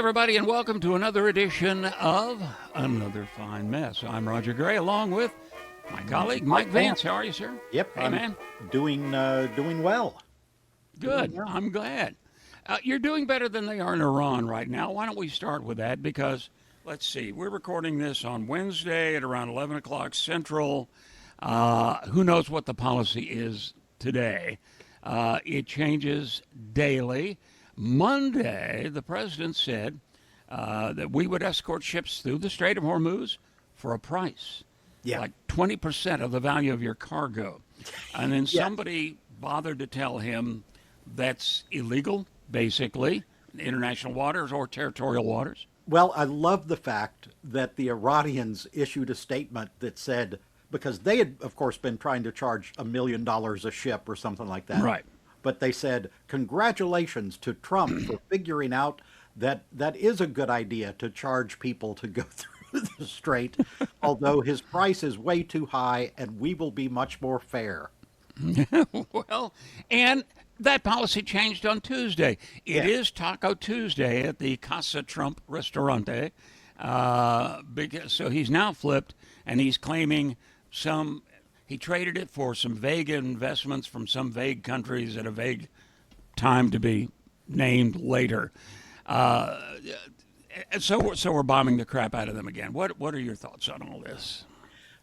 everybody, and welcome to another edition of Another Fine Mess. I'm Roger Gray, along with my colleague Mike Vance. How are you, sir? Yep, Hey, man. doing well. Doing Good. well. I'm glad. You're doing better than they are in Iran right now. Why don't we start with that? Because, let's see, we're recording this on Wednesday at around 11 o'clock Central. Who knows what the policy is today? It changes daily. Monday, the president said that we would escort ships through the Strait of Hormuz for a price, Yeah. like 20% of the value of your cargo. And then Yeah. somebody bothered to tell him that's illegal, basically, in international waters or territorial waters. Well, I love the fact that the Iranians issued a statement that said, because they had, of course, been trying to charge $1 million a ship or something like that. Right. But they said, congratulations to Trump for figuring out that that is a good idea to charge people to go through the strait, although his price is way too high and we will be much more fair. Well, and that policy changed on Tuesday. It Yeah. is Taco Tuesday at the Casa Trump Restaurante. So he's now flipped, and he's claiming he traded it for some vague investments from some vague countries at a vague time to be named later. Uh, so we're bombing the crap out of them again. What are your thoughts on all this?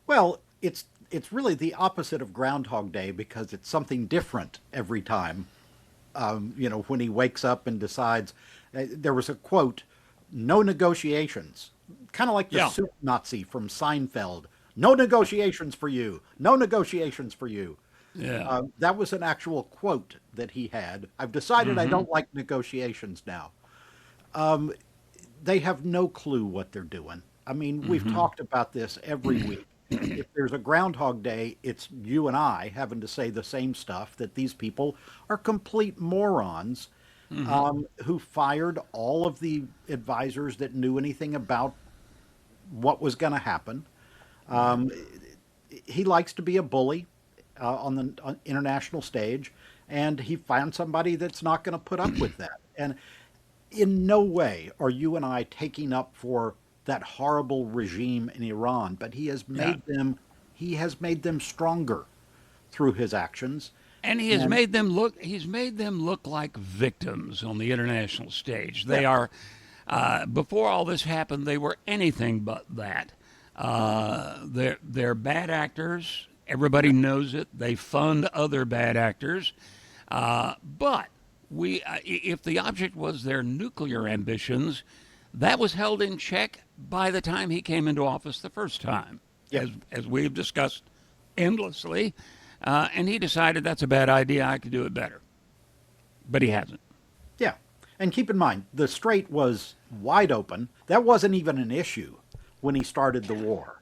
Well, it's really the opposite of Groundhog Day because it's something different every time. When he wakes up and decides, there was a quote, "No negotiations," kind of like the Yeah. soup Nazi from Seinfeld. No negotiations for you. No negotiations for you. Yeah. That was an actual quote that he had. I've decided I don't like negotiations now. They have no clue what they're doing. I mean, we've talked about this every week. If there's a Groundhog Day, it's you and I having to say the same stuff that these people are complete morons who fired all of the advisors that knew anything about what was going to happen. Um, he likes to be a bully on the international stage, and he found somebody that's not going to put up with that. And in no way are you and I taking up for that horrible regime in Iran, but he has made them stronger through his actions. And he has And made them look. He's made them look like victims on the international stage. yeah, They are. Before all this happened, they were anything but that. They're bad actors. Everybody knows it. They fund other bad actors. But if the object was their nuclear ambitions, that was held in check by the time he came into office the first time, yep, as we've discussed endlessly. And he decided that's a bad idea. I could do it better, but he hasn't. yeah. And keep in mind, the strait was wide open. That wasn't even an issue when he started the war.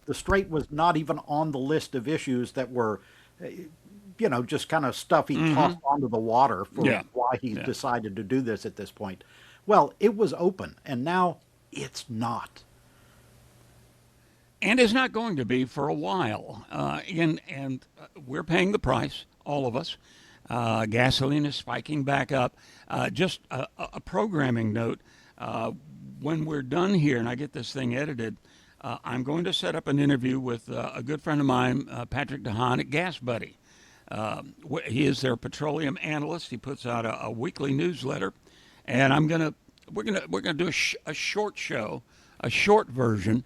The strait was not even on the list of issues that were, just kind of stuff he tossed onto the water for Yeah, why he yeah. decided to do this at this point. Well, it was open, and now it's not. And is not going to be for a while. We're paying the price, all of us. Gasoline is spiking back up. Just a programming note. When we're done here and I get this thing edited, I'm going to set up an interview with a good friend of mine, Patrick DeHaan at Gas Buddy. He is their petroleum analyst. He puts out a weekly newsletter, and we're gonna do a short show, a short version.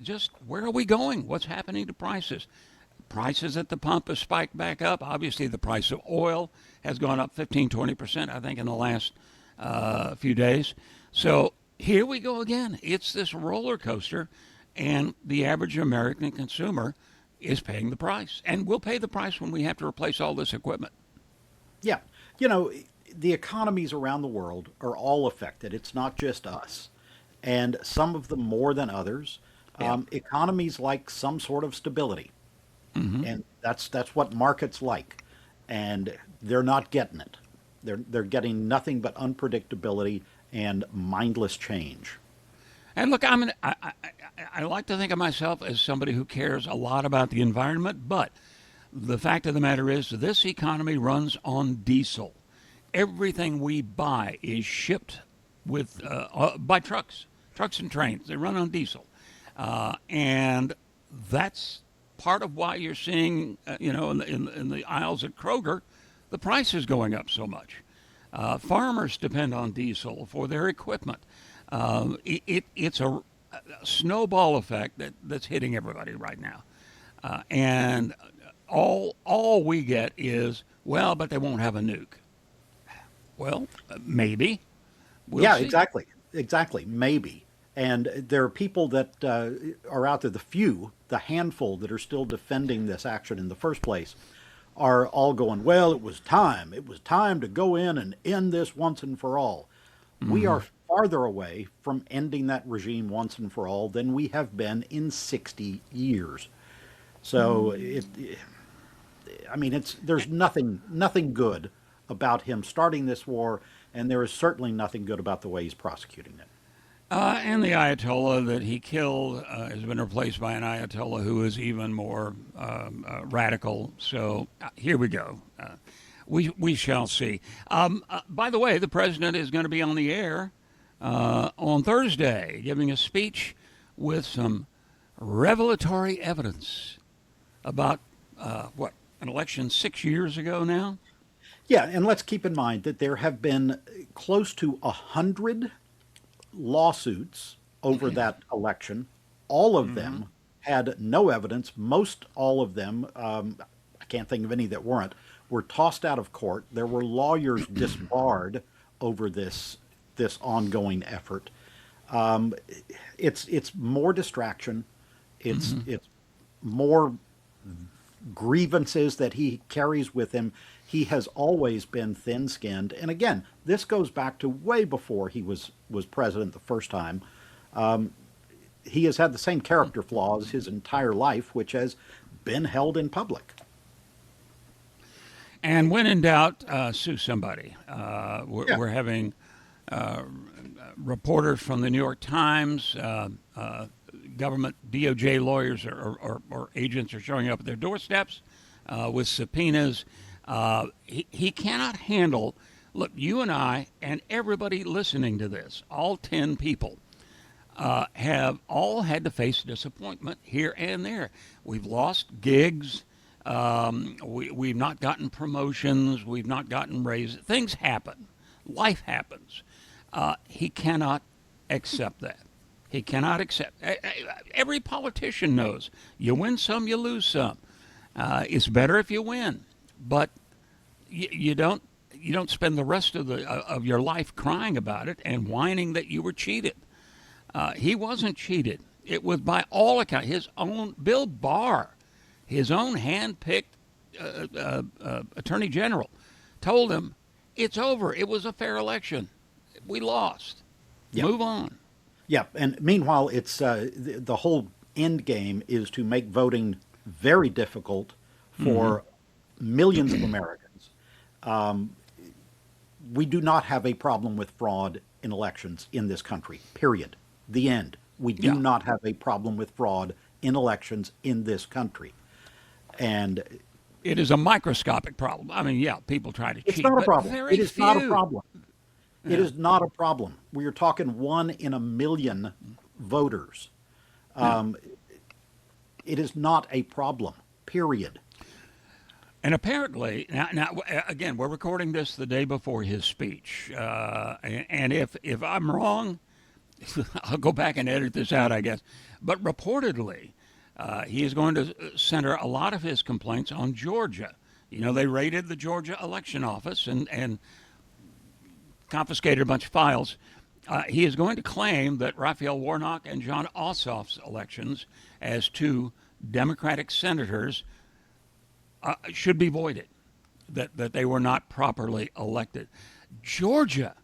Just where are we going? What's happening to prices? Prices at the pump have spiked back up. Obviously, the price of oil has gone up 15-20%, I think, in the last few days. So here we go again. It's this roller coaster, and the average American consumer is paying the price. And we'll pay the price when we have to replace all this equipment. Yeah. The economies around the world are all affected. It's not just us. And some of them more than others. Yeah. Economies like some sort of stability. And that's what markets like. And they're not getting it. They're getting nothing but unpredictability and mindless change. And look, I like to think of myself as somebody who cares a lot about the environment, but the fact of the matter is this economy runs on diesel. Everything we buy is shipped by trucks and trains. They run on diesel, and that's part of why you're seeing, in the aisles at Kroger, the price is going up so much. Farmers depend on diesel for their equipment. It's a snowball effect that's hitting everybody right now, and all we get is, well, but they won't have a nuke. Well, maybe. We'll Yeah, see. exactly, maybe. And there are people that are out there, the handful that are still defending this action in the first place, are all going, well, it was time. It was time to go in and end this once and for all. We are farther away from ending that regime once and for all than we have been in 60 years. So there's nothing good about him starting this war, and there is certainly nothing good about the way he's prosecuting it. And the Ayatollah that he killed has been replaced by an Ayatollah who is even more radical. So here we go. We shall see. By the way, the president is going to be on the air on Thursday, giving a speech with some revelatory evidence about an election 6 years ago now. Yeah, and let's keep in mind that there have been close to 100 lawsuits over that election. All of them had no evidence. Most all of them, I can't think of any that were tossed out of court. There were lawyers disbarred over this ongoing effort. It's more distraction. It's more grievances that he carries with him. He has always been thin-skinned, and again, this goes back to way before he was president the first time. He has had the same character flaws his entire life, which has been held in public. And when in doubt, sue somebody. We're having reporters from the New York Times, government DOJ lawyers or agents are showing up at their doorsteps with subpoenas. He cannot handle. Look, you and I and everybody listening to this, all 10 people, have all had to face disappointment here and there. We've lost gigs. We've not gotten promotions. We've not gotten raises. Things happen. Life happens. He cannot accept that. He cannot accept. Every politician knows you win some, you lose some. It's better if you win, but you don't spend the rest of your life crying about it and whining that you were cheated. He wasn't cheated. It was by all accounts his own Bill Barr, his own hand-picked attorney general, told him it's over. It was a fair election. We lost. Yeah. Move on. Yeah, and meanwhile, it's the whole end game is to make voting very difficult for millions of Americans. We do not have a problem with fraud in elections in this country, period. The end. We do not have a problem with fraud in elections in this country. And it is a microscopic problem. I mean, people try to cheat. it's not a but problem. very It is few. not a problem. It is not a problem. We are talking 1 in a million voters. It is not a problem, period. And apparently, now again, we're recording this the day before his speech, and if I'm wrong, I'll go back and edit this out, I guess. But reportedly, he is going to center a lot of his complaints on Georgia. You know, they raided the Georgia election office and confiscated a bunch of files. He is going to claim that Raphael Warnock and John Ossoff's elections as 2 Democratic senators should be voided, that they were not properly elected. Georgia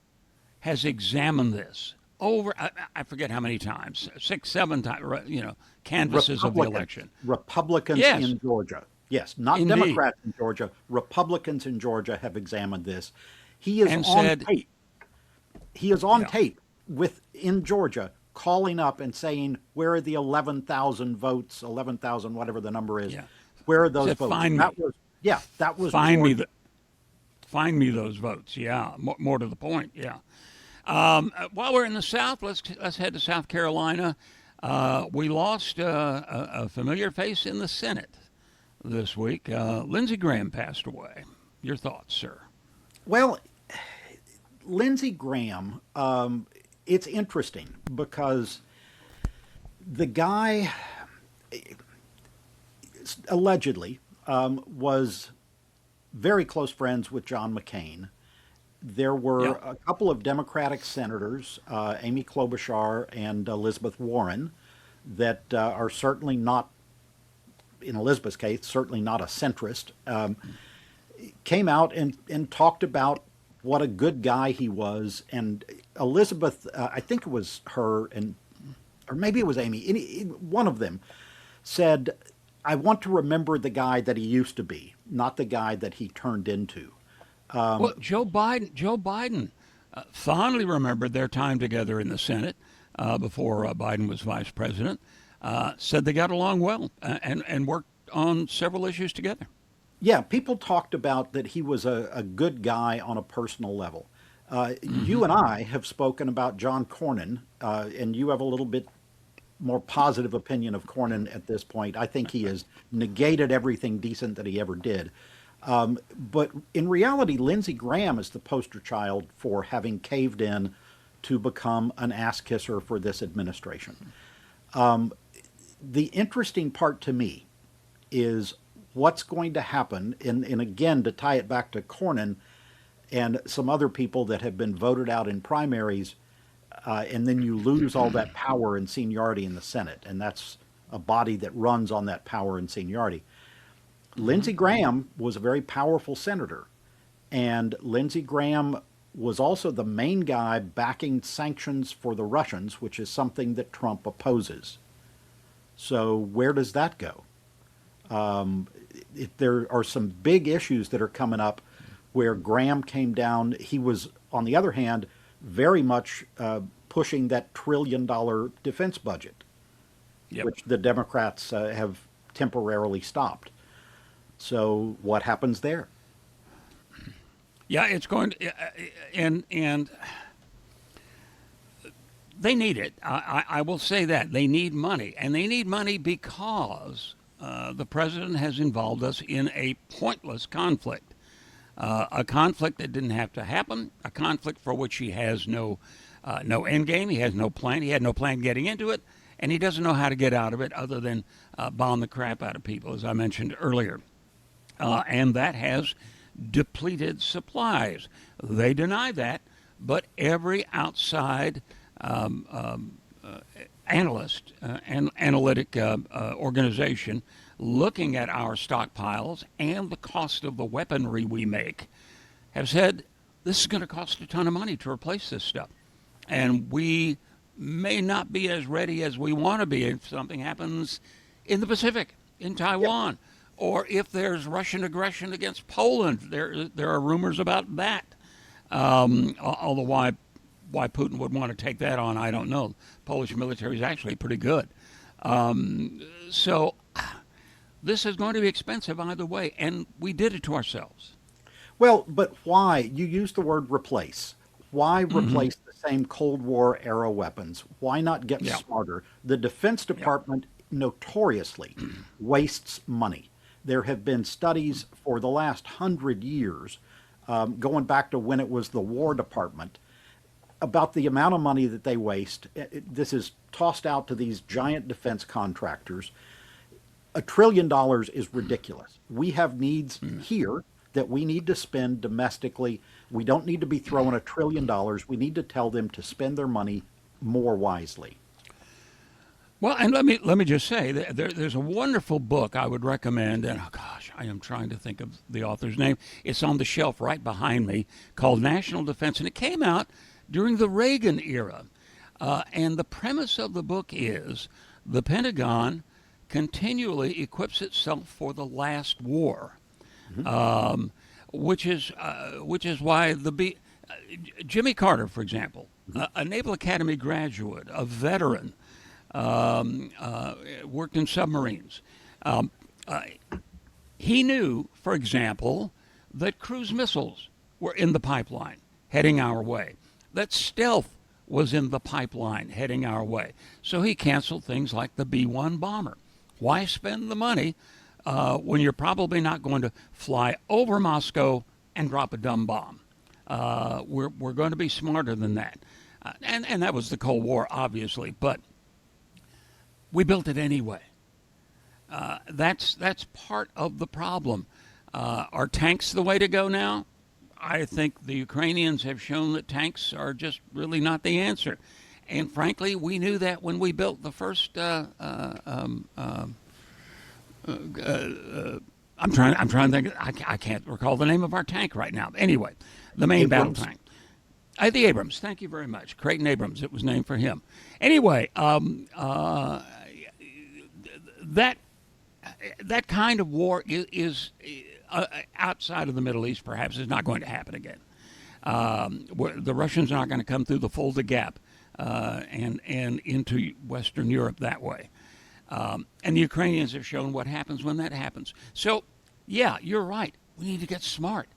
has examined this over, I forget how many times, 6, 7 times, canvases of the election. Republicans Yes. in Georgia. Yes, not Indeed. Democrats in Georgia. Republicans in Georgia have examined this. He is And on said- tape. He is on Yeah. tape in Georgia calling up and saying, where are the 11,000 votes, 11,000, whatever the number is. Yeah. Where are those Said, votes? "Find that me." was Find Georgia. me those votes. Yeah, more to the point. Yeah, While we're in the South, let's head to South Carolina. We lost a familiar face in the Senate this week. Lindsey Graham passed away. Your thoughts, sir? Well, Lindsey Graham, it's interesting because the guy allegedly was very close friends with John McCain. There were Yeah. a couple of Democratic senators, Amy Klobuchar and Elizabeth Warren, that are certainly not, in Elizabeth's case, certainly not a centrist, came out and talked about what a good guy he was. And Elizabeth, I think it was her, or maybe it was Amy, one of them said, I want to remember the guy that he used to be, not the guy that he turned into. Well, Joe Biden fondly remembered their time together in the Senate before Biden was vice president. Said they got along well and worked on several issues together. Yeah, people talked about that he was a good guy on a personal level. You and I have spoken about John Cornyn, and you have a little bit more positive opinion of Cornyn at this point. I think he has negated everything decent that he ever did. But in reality, Lindsey Graham is the poster child for having caved in to become an ass kisser for this administration. The interesting part to me is what's going to happen, and again, to tie it back to Cornyn and some other people that have been voted out in primaries, and then you lose all that power and seniority in the Senate, and that's a body that runs on that power and seniority. Lindsey Graham was a very powerful senator, and Lindsey Graham was also the main guy backing sanctions for the Russians, which is something that Trump opposes. So where does that go? There are some big issues that are coming up where Graham came down. He was, on the other hand, very much pushing that $1 trillion defense budget, Yep. which the Democrats have temporarily stopped. So what happens there? Yeah, it's going to, and they need it. I will say that they need money, and they need money because the president has involved us in a pointless conflict, a conflict that didn't have to happen, a conflict for which he has no end game. He has no plan. He had no plan getting into it, and he doesn't know how to get out of it other than bomb the crap out of people, as I mentioned earlier. And that has depleted supplies. They deny that, but every outside analyst and analytic organization looking at our stockpiles and the cost of the weaponry we make have said this is going to cost a ton of money to replace this stuff. And we may not be as ready as we want to be if something happens in the Pacific, in Taiwan. Yep. Or if there's Russian aggression against Poland, there are rumors about that. Although why Putin would want to take that on, I don't know. Polish military is actually pretty good. So this is going to be expensive either way, and we did it to ourselves. Well, but why? You used the word replace. Why replace the same Cold War era weapons? Why not get smarter? The Defense Department notoriously wastes money. There have been studies for the last 100 years, going back to when it was the War Department, about the amount of money that they waste. This is tossed out to these giant defense contractors. $1 trillion is ridiculous. We have needs here that we need to spend domestically. We don't need to be throwing $1 trillion. We need to tell them to spend their money more wisely. Well, and let me just say there's a wonderful book I would recommend, and oh gosh, I am trying to think of the author's name. It's on the shelf right behind me, called National Defense, and it came out during the Reagan era. And the premise of the book is the Pentagon continually equips itself for the last war, which is why Jimmy Carter, for example, a Naval Academy graduate, a veteran. Worked in submarines. He knew, for example, that cruise missiles were in the pipeline heading our way. that stealth was in the pipeline heading our way. So he canceled things like the B-1 bomber. Why spend the money when you're probably not going to fly over Moscow and drop a dumb bomb? We're going to be smarter than that. And that was the Cold War, obviously, but we built it anyway. That's part of the problem. Are tanks the way to go now? I think the Ukrainians have shown that tanks are just really not the answer. And frankly, we knew that when we built the first. I'm trying to think. I can't recall the name of our tank right now. Anyway, the main battle tank. The Abrams. Thank you very much, Creighton Abrams. It was named for him. Anyway, that kind of war is outside of the Middle East, perhaps, is not going to happen again. The Russians are not going to come through the Fulda Gap and into Western Europe that way. And the Ukrainians have shown what happens when that happens. So, yeah, you're right. We need to get smart.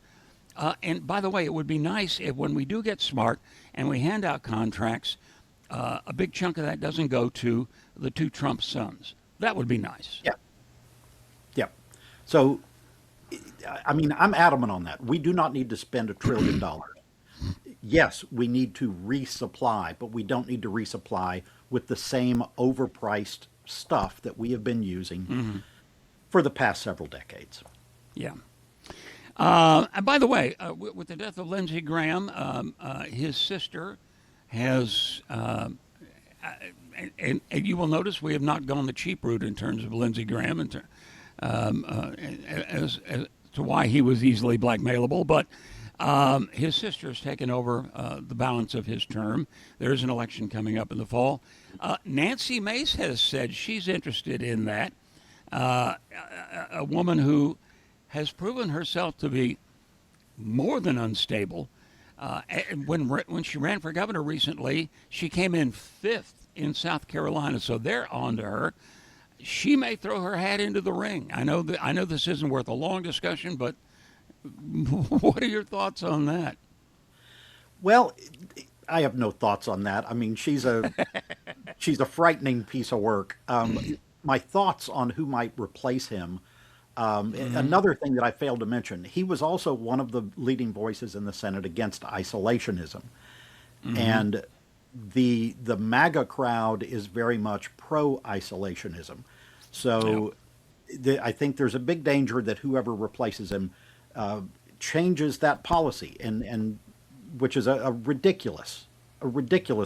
And by the way, it would be nice if when we do get smart and we hand out contracts, a big chunk of that doesn't go to the two Trump sons. That would be nice. Yeah. Yeah. So, I mean, I'm adamant on that. We do not need to spend $1 trillion. Yes, we need to resupply, but we don't need to resupply with the same overpriced stuff that we have been using for the past several decades. Yeah. And by the way, with the death of Lindsey Graham, his sister has, and you will notice we have not gone the cheap route in terms of Lindsey Graham, as to why he was easily blackmailable, but his sister has taken over the balance of his term. There is an election coming up in the fall. Nancy Mace has said she's interested in that. A woman who has proven herself to be more than unstable. When she ran for governor recently, she came in 5th in South Carolina, so they're on to her. She may throw her hat into the ring. I know this isn't worth a long discussion, but what are your thoughts on that? Well, I have no thoughts on that. I mean, she's a frightening piece of work. My thoughts on who might replace him. Another thing that I failed to mention, he was also one of the leading voices in the Senate against isolationism. And the MAGA crowd is very much pro-isolationism. So I think there's a big danger that whoever replaces him changes that policy, and which is a ridiculous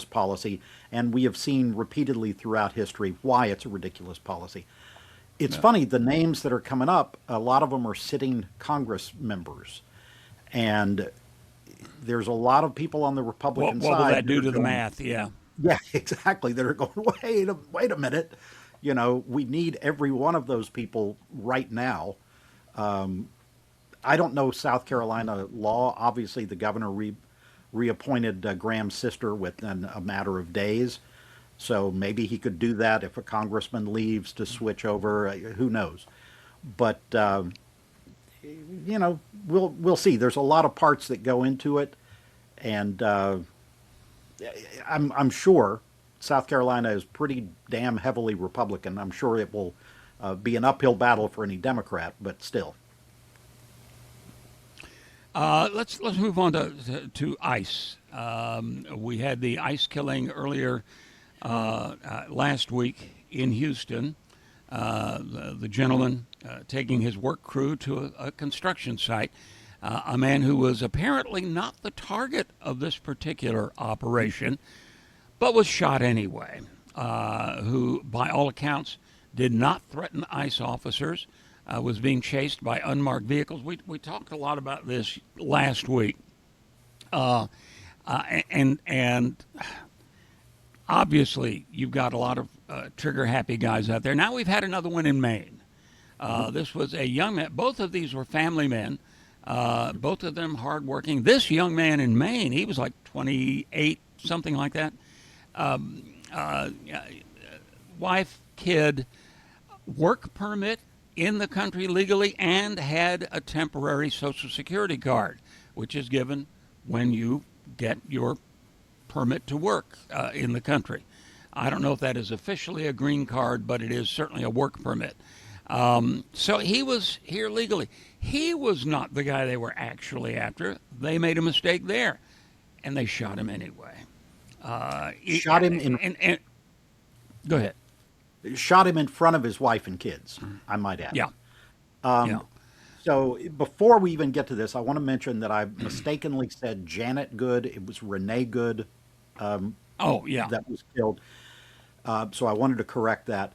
policy. And we have seen repeatedly throughout history why it's a ridiculous policy. It's funny, the names that are coming up, a lot of them are sitting Congress members. And there's a lot of people on the Republican side. What will that do to the math? Yeah. Yeah, exactly. That are going, wait a minute. You know, we need every one of those people right now. I don't know South Carolina law. Obviously, the governor reappointed Graham's sister within a matter of days. So maybe he could do that if a congressman leaves to switch over. Who knows? But you know, we'll see. There's a lot of parts that go into it, and I'm sure South Carolina is pretty damn heavily Republican. I'm sure it will be an uphill battle for any Democrat, but still. Let's move on to ICE. We had the ICE killing earlier last week in Houston. The gentleman taking his work crew to a construction site. A man who was apparently not the target of this particular operation, but was shot anyway. Who, by all accounts, did not threaten ICE officers. Was being chased by unmarked vehicles. We talked a lot about this last week, and obviously you've got a lot of trigger happy guys out there. Now we've had another one in Maine. This was a young man. Both of these were family men. Both of them hardworking. This young man in Maine, he was like 28, something like that. Wife, kid, work permit in the country legally, and had a temporary Social Security card, which is given when you get your permit to work in the country. I don't know if that is officially a green card, but it is certainly a work permit. So he was here legally. He was not the guy they were actually after. They made a mistake there, and they shot him anyway. Shot him in Go ahead. shot him in front of his wife and kids, I might add. Yeah. Yeah. So before we even get to this, I want to mention that I mistakenly said Janet Good. It was Renee Good Oh, yeah. that was killed. So I wanted to correct that.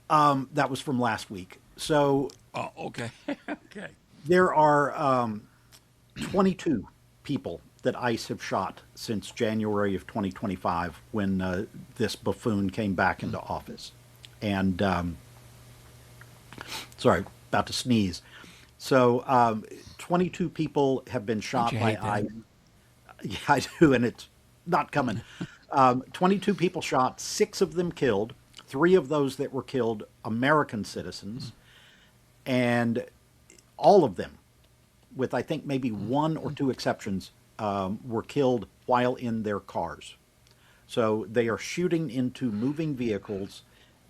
That was from last week. So Oh, okay. Okay. there are 22 people that ICE have shot since January of 2025 when this buffoon came back into office. And, sorry, about to sneeze. So 22 people have been shot you by hate that? ICE. Yeah, I do, and it's not coming. 22 people shot, 6 of them killed, 3 of those that were killed, American citizens, and all of them, with I think maybe 1 or 2 exceptions, were killed while in their cars. So they are shooting into moving vehicles,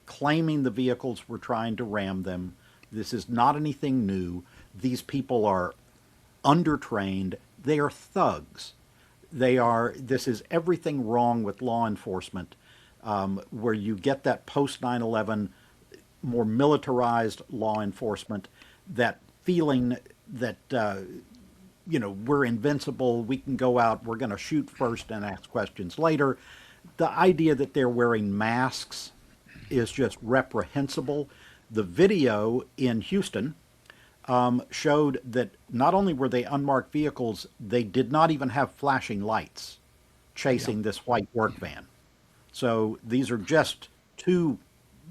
claiming the vehicles were trying to ram them. This is not anything new. These people are undertrained. They are thugs. This is everything wrong with law enforcement, where you get that post 9/11 more militarized law enforcement, that feeling that, we're invincible, we can go out, we're going to shoot first and ask questions later. The idea that they're wearing masks is just reprehensible. The video in Houston showed that not only were they unmarked vehicles, they did not even have flashing lights chasing this white work van. So these are just 2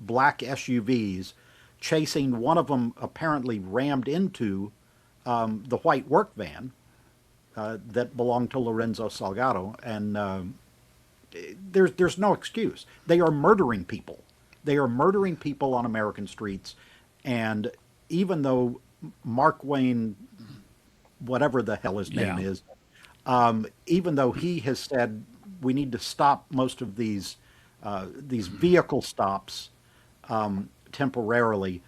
black SUVs chasing. One of them apparently rammed into the white work van that belonged to Lorenzo Salgado, and there's no excuse. They are murdering people. They are murdering people on American streets, and even though Mark Wayne, whatever the hell his name Yeah. is, even though he has said we need to stop most of these vehicle stops temporarily,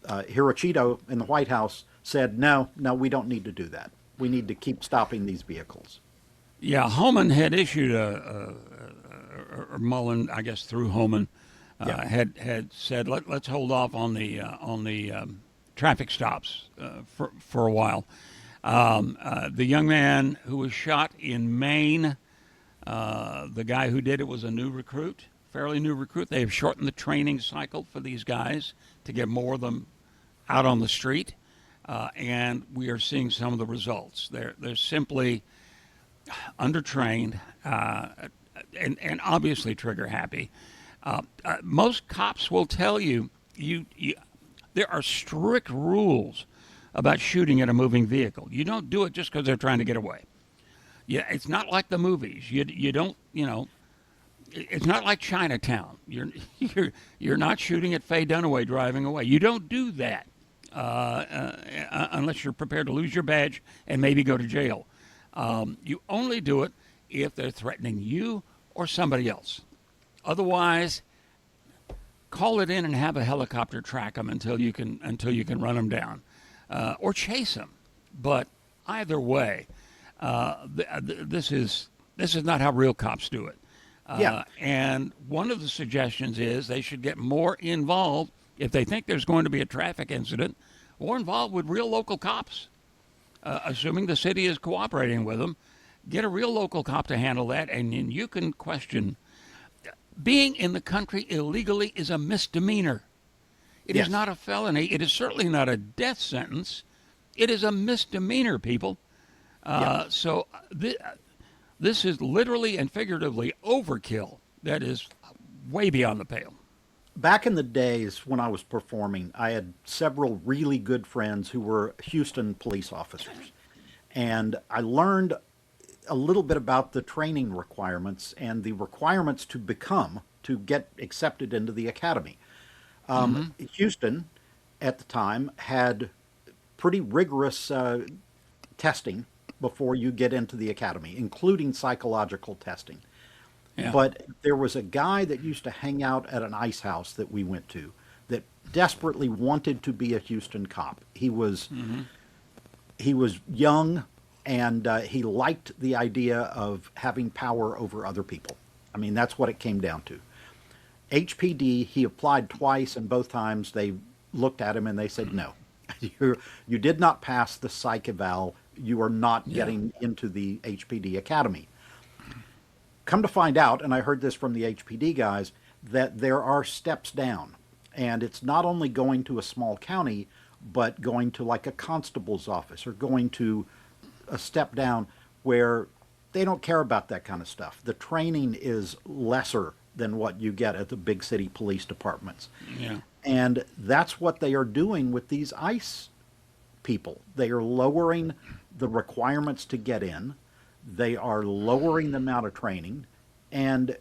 Hiroshito in the White House said, no, we don't need to do that. We need to keep stopping these vehicles. Yeah, Homan had issued or Mullen, I guess through Homan, Yeah. had said let's hold off on the traffic stops for a while. The young man who was shot in Maine, the guy who did it was a new recruit, fairly new recruit. They have shortened the training cycle for these guys to get more of them out on the street, and we are seeing some of the results. They're simply undertrained and obviously trigger happy. Most cops will tell you there are strict rules about shooting at a moving vehicle. You don't do it just because they're trying to get away. Yeah, it's not like the movies. You don't, it's not like Chinatown. You're not shooting at Faye Dunaway driving away. You don't do that unless you're prepared to lose your badge and maybe go to jail. You only do it if they're threatening you or somebody else. Otherwise, call it in and have a helicopter track them until you can run them down, or chase them. But either way, this is not how real cops do it. Yeah. And one of the suggestions is they should get more involved if they think there's going to be a traffic incident, more involved with real local cops. Assuming the city is cooperating with them, get a real local cop to handle that, and then you can question. Being in the country illegally is a misdemeanor. It Yes. is not a felony. It is certainly not a death sentence. It is a misdemeanor, people. So this is literally and figuratively overkill. That is way beyond the pale. Back in the days when I was performing, I had several really good friends who were Houston police officers. And I learned a little bit about the training requirements and the requirements to get accepted into the academy. Houston, at the time, had pretty rigorous testing before you get into the academy, including psychological testing. Yeah. But there was a guy that used to hang out at an ice house that we went to that desperately wanted to be a Houston cop. He was young, and he liked the idea of having power over other people. I mean, that's what it came down to. HPD, he applied twice, and both times they looked at him and they said, no, you did not pass the psych eval. You are not getting into the HPD academy. Come to find out, and I heard this from the HPD guys, that there are steps down. And it's not only going to a small county, but going to like a constable's office or going to a step down where they don't care about that kind of stuff. The training is lesser than what you get at the big city police departments. Yeah. And that's what they are doing with these ICE people. They are lowering the requirements to get in. They are lowering the amount of training, and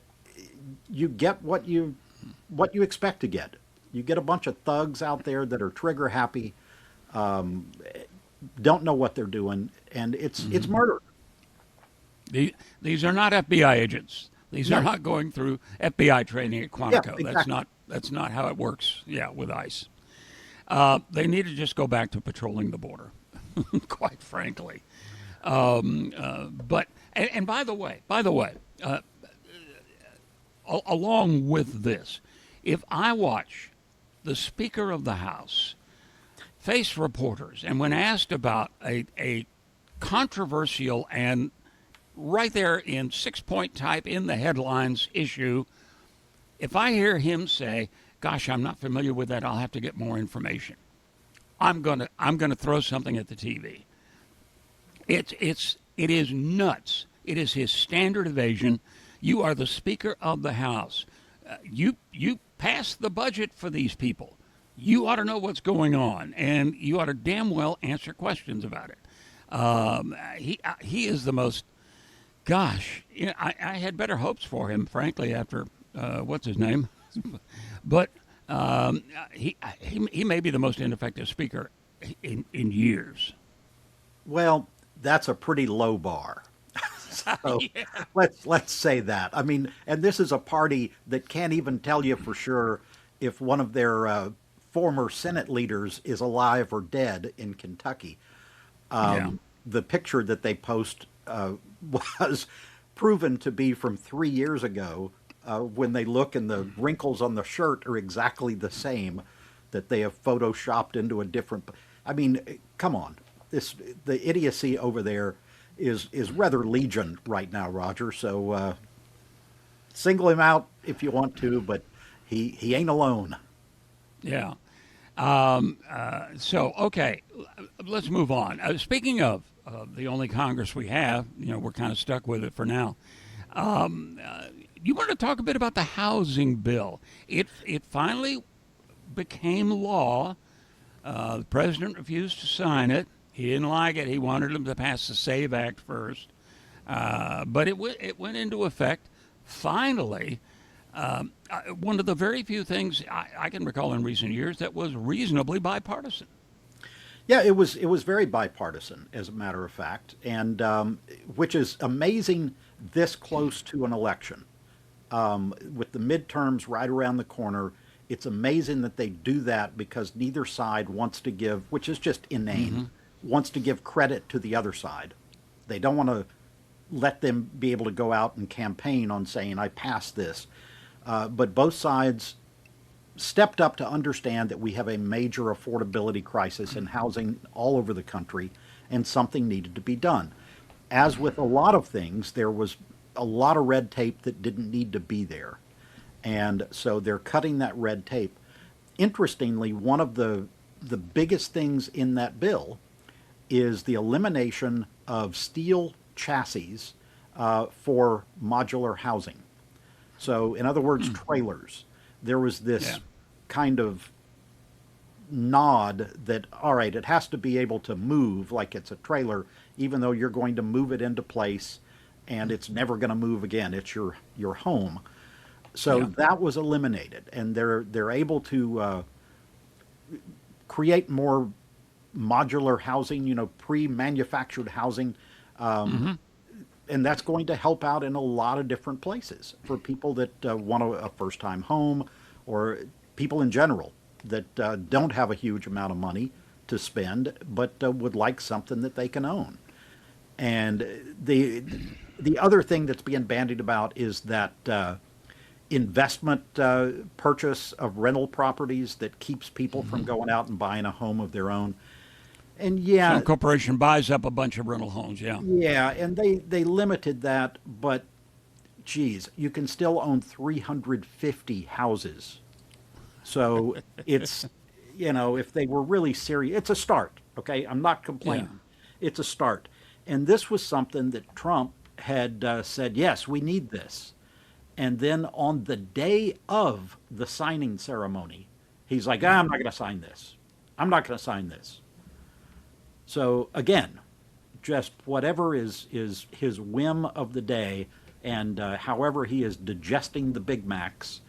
you get what you expect to get. You get a bunch of thugs out there that are trigger happy, don't know what they're doing, and it's murder. These are not FBI agents. These are not going through FBI training at Quantico. Yeah, exactly. That's not how it works. Yeah, with ICE, they need to just go back to patrolling the border. Quite frankly. But and by the way, along with this, if I watch the Speaker of the House face reporters, and when asked about a controversial and right there in 6-point type in the headlines issue, if I hear him say, "Gosh, I'm not familiar with that. I'll have to get more information," I'm gonna throw something at the TV. It is nuts. It is his standard evasion. You are the Speaker of the House. You passed the budget for these people. You ought to know what's going on, and you ought to damn well answer questions about it. He is the most. Gosh, you know, I had better hopes for him, frankly, after what's his name, but he may be the most ineffective speaker in years. Well, that's a pretty low bar. So Yeah. let's say that. I mean, and this is a party that can't even tell you for sure if one of their former Senate leaders is alive or dead in Kentucky. Yeah. The picture that they post was proven to be from 3 years ago. When they look and the wrinkles on the shirt are exactly the same, that they have photoshopped into a different. I mean, come on, the idiocy over there is rather legion right now, Roger. So single him out if you want to, but he ain't alone. Yeah. So, okay, let's move on. Speaking of the only Congress we have, you know, we're kind of stuck with it for now. You want to talk a bit about the housing bill? It finally became law. The president refused to sign it. He didn't like it. He wanted them to pass the SAVE Act first. But it went into effect finally. One of the very few things I can recall in recent years that was reasonably bipartisan. Yeah, it was very bipartisan, as a matter of fact, and which is amazing this close to an election. With the midterms right around the corner, it's amazing that they do that because neither side wants to give, which is just inane, wants to give credit to the other side. They don't want to let them be able to go out and campaign on saying, I passed this. But both sides stepped up to understand that we have a major affordability crisis in housing all over the country, and something needed to be done. As with a lot of things, there was a lot of red tape that didn't need to be there. And so they're cutting that red tape. Interestingly, one of the biggest things in that bill is the elimination of steel chassis for modular housing. So, in other words, trailers. There was this kind of nod that, all right, it has to be able to move like it's a trailer, even though you're going to move it into place and it's never going to move again. It's your home. So that was eliminated, and they're able to create more modular housing, you know, pre-manufactured housing. And that's going to help out in a lot of different places for people that want a first-time home, or people in general that don't have a huge amount of money to spend, but would like something that they can own. And the other thing that's being bandied about is that investment purchase of rental properties that keeps people from going out and buying a home of their own. And yeah, Some corporation buys up a bunch of rental homes. Yeah. yeah, and they limited that, but geez, you can still own 350 houses. So it's, if they were really serious, it's a start. Okay, I'm not Yeah. complaining. It's a start. And this was something that Trump had said, yes, we need this. And then on the day of the signing ceremony, he's like, I'm not going to sign this. I'm not going to sign this. So again, just whatever is his whim of the day, and however he is digesting the Big Macs,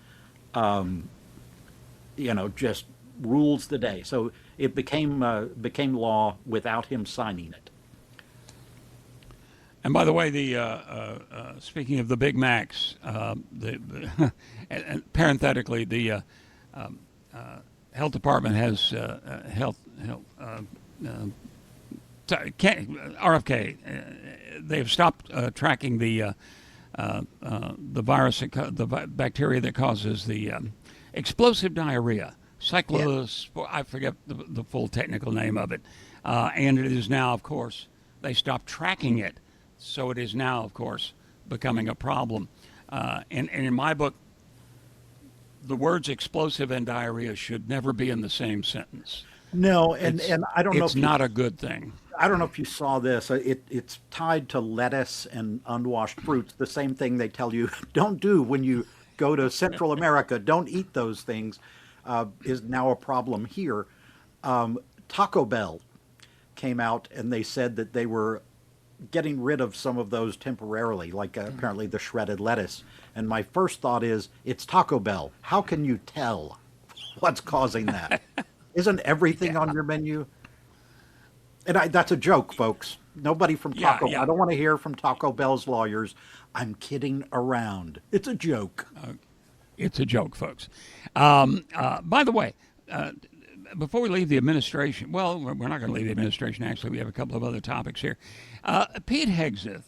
just rules the day. So it became law without him signing it. And by the way, the speaking of the Big Macs, and parenthetically, the health department has RFK. They've stopped tracking the virus, the bacteria that causes the explosive diarrhea. I forget the full technical name of it, and it is now, of course, they stopped tracking it. So it is now, of course, becoming a problem. And in my book, the words explosive and diarrhea should never be in the same sentence. No, and I don't know It's if not a good thing. I don't know if you saw this. It's tied to lettuce and unwashed fruits. The same thing they tell you don't do when you go to Central America. Don't eat those things. Is now a problem here. Taco Bell came out and they said that they were getting rid of some of those temporarily, like apparently the shredded lettuce. And my first thought is, it's Taco Bell. How can you tell what's causing that? Isn't everything on your menu? And that's a joke, folks. Nobody from Taco Yeah. I don't want to hear from Taco Bell's lawyers. I'm kidding around. It's a joke. It's a joke, folks. By the way, before we leave the administration, well, we're not going to leave the administration. Actually, we have a couple of other topics here. Pete Hegseth,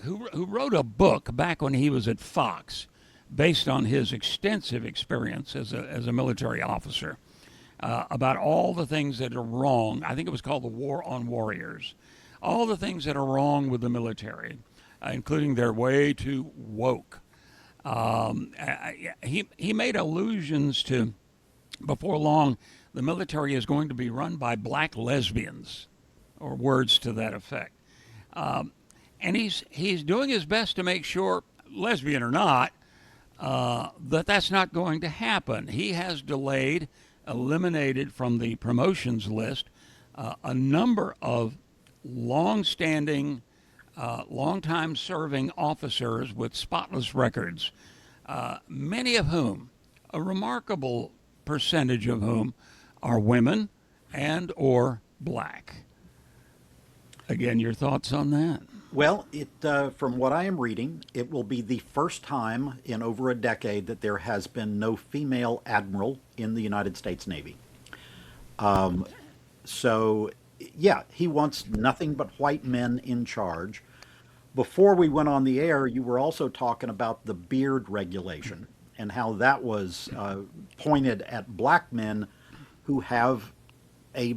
who wrote a book back when he was at Fox, based on his extensive experience as a military officer, about all the things that are wrong. I think it was called The War on Warriors. All the things that are wrong with the military, including they're way too woke. He made allusions to, before long, the military is going to be run by black lesbians, or words to that effect. And he's doing his best to make sure, lesbian or not, that's not going to happen. He has eliminated from the promotions list a number of long-standing, long-time serving officers with spotless records, many of whom, a remarkable percentage of whom, are women and or black. Again, your thoughts on that? Well, from what I am reading, it will be the first time in over a decade that there has been no female admiral in the United States Navy. So, yeah, he wants nothing but white men in charge. Before we went on the air, you were also talking about the beard regulation and how that was pointed at black men who have a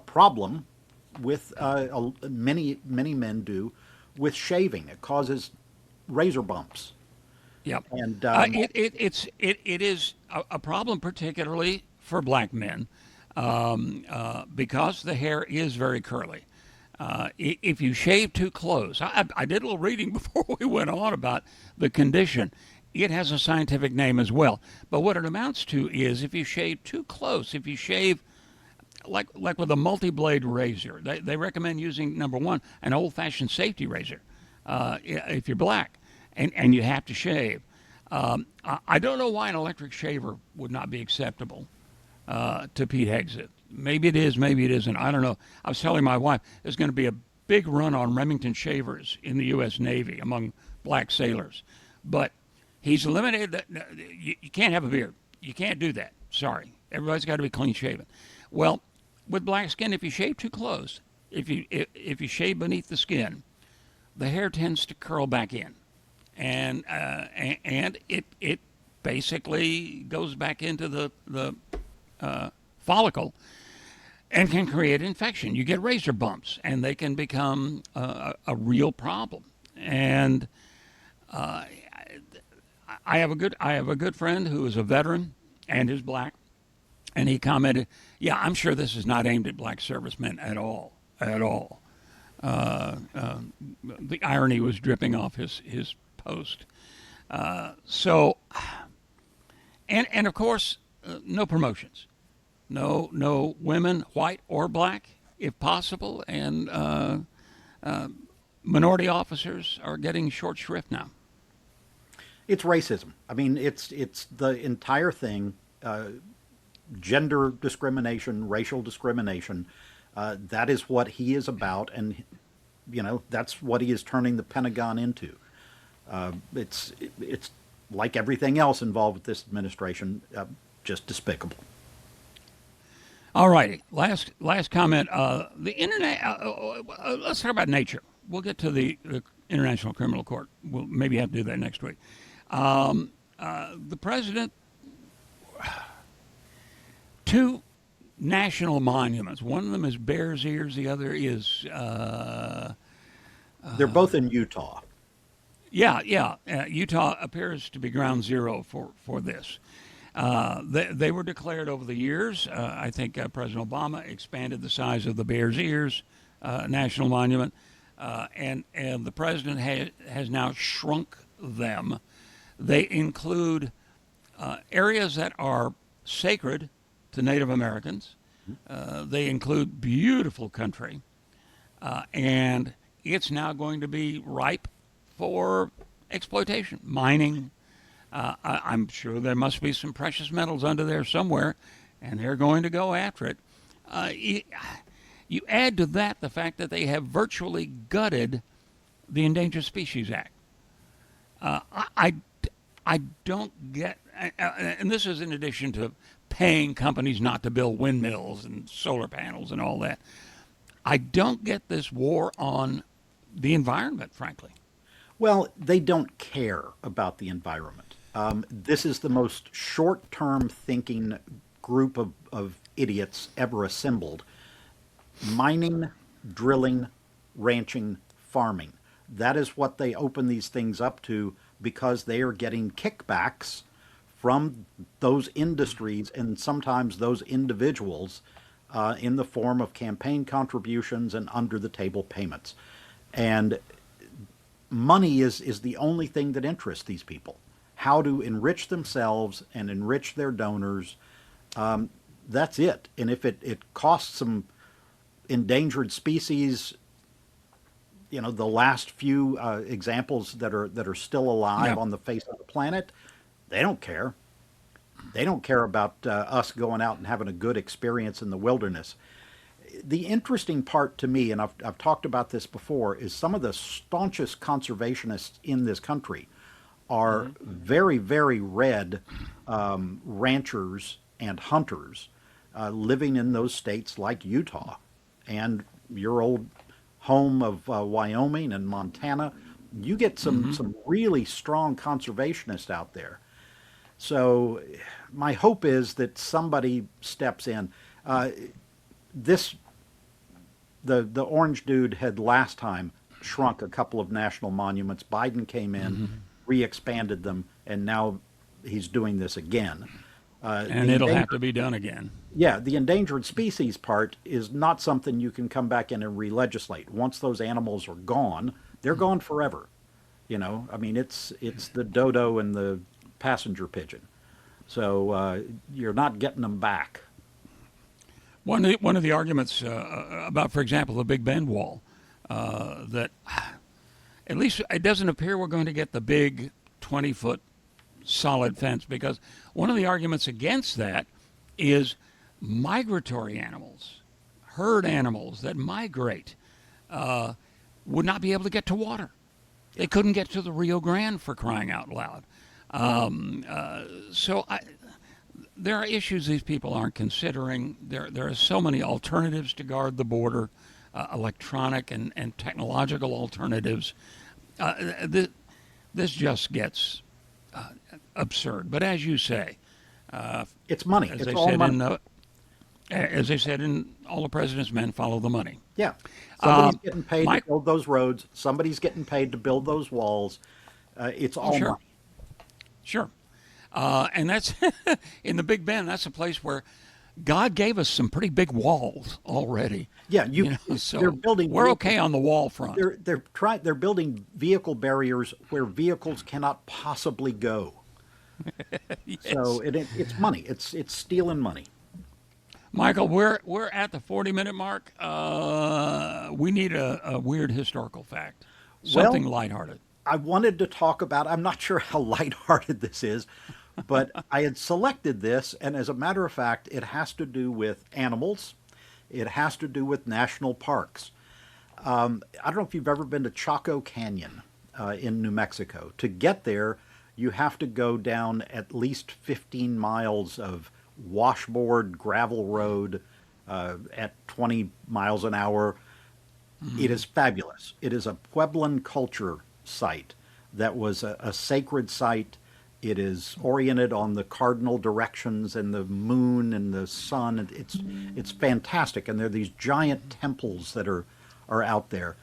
problem with many men do with shaving. It causes razor bumps. Yep. And it is a problem, particularly for black men, because the hair is very curly. If you shave too close, I did a little reading before we went on about the condition. It has a scientific name as well. But what it amounts to is if you shave too close, if you shave like with a multi-blade razor, they recommend using, number one, an old-fashioned safety razor if you're black and you have to shave. I don't know why an electric shaver would not be acceptable to Pete Hegseth. Maybe it is, maybe it isn't. I don't know. I was telling my wife there's going to be a big run on Remington shavers in the U.S. Navy among black sailors, but he's eliminated that. You can't have a beard. You can't do that. Sorry, everybody's got to be clean shaven. Well, with black skin, if you shave too close, if you shave beneath the skin, the hair tends to curl back in, and it basically goes back into the follicle and can create infection. You get razor bumps, and they can become a real problem. And I have a good friend who is a veteran and is black, and he commented, "Yeah, I'm sure this is not aimed at black servicemen at all, at all." The irony was dripping off his post. So, and of course, no promotions, no women, white or black, if possible, and minority officers are getting short shrift now. It's racism. I mean, it's the entire thing. Gender discrimination, racial discrimination. That is what he is about, and that's what he is turning the Pentagon into. It's like everything else involved with this administration, just despicable. All righty, last comment. The internet. Let's talk about nature. We'll get to the International Criminal Court. We'll maybe have to do that next week. The president. Two national monuments. One of them is Bears Ears. The other is. They're both in Utah. Yeah. Utah appears to be ground zero for this. They were declared over the years. I think President Obama expanded the size of the Bears Ears National Monument, and the president has now shrunk them. They include areas that are sacred to Native Americans. They include beautiful country, and it's now going to be ripe for exploitation, mining. I'm sure there must be some precious metals under there somewhere, and they're going to go after it. You add to that the fact that they have virtually gutted the Endangered Species Act. I don't get, and this is in addition to paying companies not to build windmills and solar panels and all that. I don't get this war on the environment, frankly. Well, they don't care about the environment. This is the most short-term thinking group of idiots ever assembled. Mining, drilling, ranching, farming. That is what they open these things up to because they are getting kickbacks from those industries and sometimes those individuals in the form of campaign contributions and under-the-table payments. And money is the only thing that interests these people. How to enrich themselves and enrich their donors. That's it. And if it costs some endangered species, the last few examples that are still alive on the face of the planet, they don't care. They don't care about us going out and having a good experience in the wilderness. The interesting part to me, and I've talked about this before, is some of the staunchest conservationists in this country are very, very red ranchers and hunters living in those states like Utah and your old home of Wyoming and Montana. You get some really strong conservationists out there. So my hope is that somebody steps in. The orange dude had last time shrunk a couple of national monuments. Biden came in, re-expanded them, and now he's doing this again. And it'll have to be done again. Yeah, the endangered species part is not something you can come back in and re-legislate. Once those animals are gone, they're gone forever. I mean, it's the dodo and the passenger pigeon. So you're not getting them back. One of the arguments about, for example, the Big Bend Wall, that at least it doesn't appear we're going to get the big 20-foot solid fence, because one of the arguments against that is migratory animals, herd animals that migrate would not be able to get to water. They couldn't get to the Rio Grande, for crying out loud. There are issues these people aren't considering. There are so many alternatives to guard the border, electronic and technological alternatives. This just gets absurd. But as you say, It's money. as It's they all said money. as they said in All the President's Men, follow the money. Yeah. Somebody's getting paid Mike- to build those roads. Somebody's getting paid to build those walls. It's all sure. money. Sure. And that's in the Big Bend. That's a place where God gave us some pretty big walls already. Yeah, So they're building. we're okay on the wall front. They're building vehicle barriers where vehicles cannot possibly go. So it's money. It's stealing money. Michael, we're at the 40-minute mark. We need a weird historical fact, something lighthearted. I wanted to talk about. I'm not sure how lighthearted this is, but I had selected this, and as a matter of fact, it has to do with animals. It has to do with national parks. I don't know if you've ever been to Chaco Canyon in New Mexico. To get there, you have to go down at least 15 miles of washboard gravel road at 20 miles an hour. It is fabulous. It is a Puebloan culture site that was a sacred site. It is oriented on the cardinal directions and the moon and the sun. And it's fantastic. And there are these giant temples that are out there.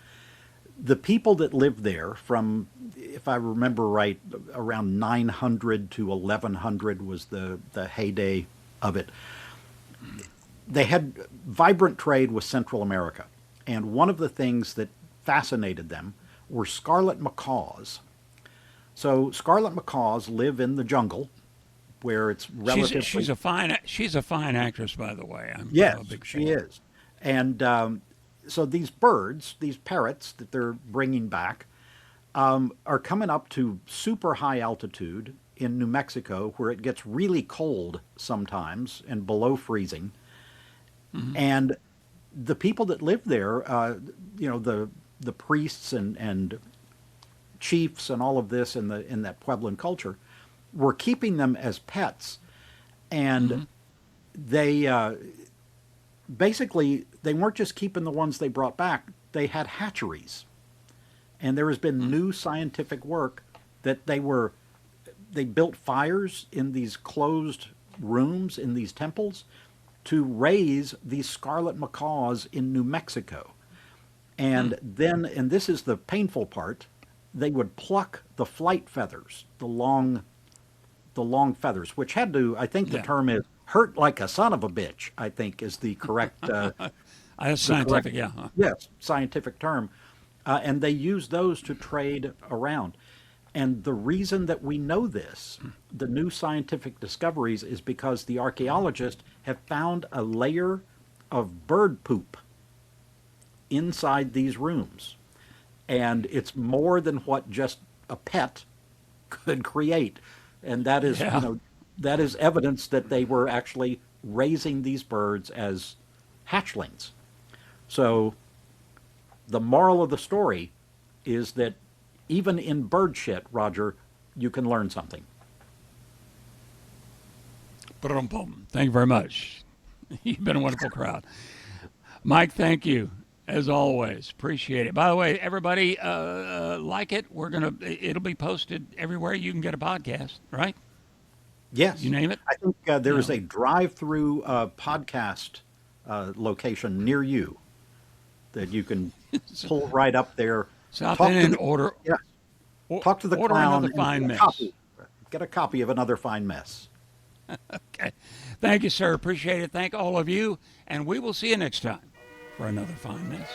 The people that lived there from, if I remember right, around 900 to 1100 was the heyday of it. They had vibrant trade with Central America. And one of the things that fascinated them were scarlet macaws. So scarlet macaws live in the jungle where it's relatively... She's a fine actress, by the way. I'm Yes, a big she fan. is. And so these birds, these parrots that they're bringing back, are coming up to super high altitude in New Mexico where it gets really cold sometimes and below freezing. And the people that live there, the priests and chiefs and all of this in that Puebloan culture, were keeping them as pets, and they basically they weren't just keeping the ones they brought back; they had hatcheries, and there has been new scientific work that they built fires in these closed rooms in these temples to raise these scarlet macaws in New Mexico. And then, and this is the painful part, they would pluck the flight feathers, the long feathers, which had to, I think the term is hurt like a son of a bitch, I think is the correct, That's scientific, yeah. yes, scientific term. And they use those to trade around. And the reason that we know this, the new scientific discoveries, is because the archaeologists have found a layer of bird poop inside these rooms. And it's more than what just a pet could create. And that is, that is evidence that they were actually raising these birds as hatchlings. So the moral of the story is that even in bird shit, Roger, you can learn something. Thank you very much. You've been a wonderful crowd. Mike, thank you. As always, appreciate it. By the way, everybody, like it. It'll be posted everywhere you can get a podcast, right? Yes. You name it. I think there is a drive-through podcast location near you that you can pull right up there. Stop in and order. Yeah. Talk to the order clown. another fine mess. Get a copy of Another Fine Mess. Okay. Thank you, sir. Appreciate it. Thank all of you. And we will see you next time for another fine mess.